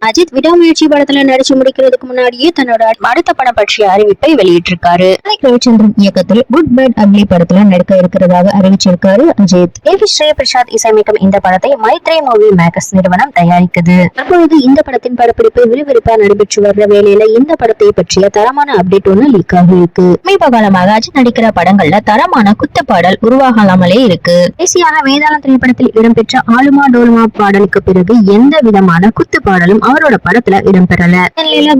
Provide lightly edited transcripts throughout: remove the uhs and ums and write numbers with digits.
அஜித் விடாமுயற்சி படத்துல நடிச்சு முடிக்கிறதுக்கு முன்னாடியே தன்னோட அடுத்த படம் பற்றிய அறிவிப்பை வெளியிட்டிருக்காரு. ரவிச்சந்திரன் இயக்கத்தில் குட் பேட் அக்லி படத்துல நடிக்க இருக்கிறதாக அறிவிச்சிருக்காரு அஜித். ஸ்ரீ பிரசாத் இசையமைக்கும் இந்த படத்தை மைத்ரே மூவி மேக்கர்ஸ் நிறுவனம் தயாரிக்குது. அப்பொழுது இந்த படத்தின் படப்பிடிப்பு விறுவிறுப்பா நடைபெற்று வர்ற வேளையில இந்த படத்தை பற்றிய தரமான அப்டேட் ஒண்ணு லீக் ஆகி இருக்கு. சமீப காலமாக அஜித் நடிக்கிற படங்கள்ல தரமான குத்து பாடல் உருவாகாமலே இருக்கு. கடைசியாக வேதாளம் திரைப்படத்தில் இடம்பெற்ற ஆலுமா டோலுமா பாடலுக்கு பிறகு எந்த விதமான குத்து பாடலும் அவரோட படத்துல இடம்பெறல.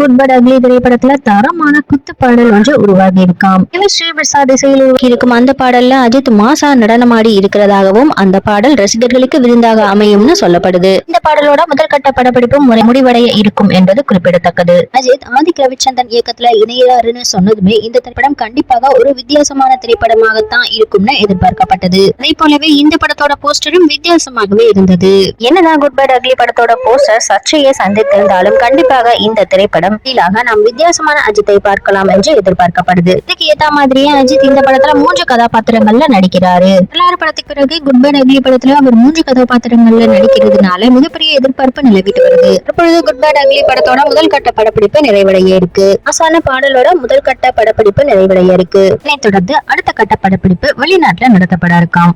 குட் பேட் அக்லி திரைப்படத்துல தரமான குத்து பாடல் ஒன்று உருவாகி இருக்காம். ஸ்ரீ பிரசாத் இசையில் இருக்கும் அந்த பாடல்ல அஜித் மாசா நடனமாடி இருக்கிறதாகவும் அந்த பாடல் ரசிகர்களுக்கு விருந்தாக அமையும்னு சொல்லப்படுது. இந்த பாடலோட முதல் கட்ட படப்பிடிப்பு முடிவடைய இருக்கும் என்பது குறிப்பிடத்தக்கது. அஜித் ஆதிக் ரவிச்சந்திரன் இயக்கத்துல இணையாருன்னு சொன்னதுமே இந்த திரைப்படம் கண்டிப்பாக ஒரு வித்தியாசமான திரைப்படமாகத்தான் இருக்கும்னு எதிர்பார்க்கப்பட்டது. அதே போலவே இந்த படத்தோட போஸ்டரும் வித்தியாசமாகவே இருந்தது. என்னதான் குட் பேட் அக்லி படத்தோட போஸ்டர் சர்ச்சையை சந்தித்திருந்தாலும் கண்டிப்பாக இந்த திரைப்படம் நாம் வித்தியாசமான அஜித்தை பார்க்கலாம் என்று எதிர்பார்க்கப்படுது. இதுக்கு ஏத்த மாதிரியே அஜித் இந்த படத்துல 3 கதாபாத்திரங்கள்ல நடிக்கிறாரு. வரலாறு படத்துக்கு பிறகு குட் பேட் அக்லி படத்துல அவர் 3 கதாபாத்திரங்கள்ல நடிக்கிறதுனால மிகப்பெரிய எதிர்பார்ப்பு நிலவிட்டு வருது. இப்பொழுது குட் பேட் அக்லி படத்தோட முதல் கட்ட படப்பிடிப்பு நிறைவடைய இருக்கு. ஆசான பாடலோட முதல் கட்ட படப்பிடிப்பு நிறைவடைய இருக்கு. இதனைத் தொடர்ந்து அடுத்த கட்ட படப்பிடிப்பு வெளிநாட்டுல நடத்தப்பட இருக்காம்.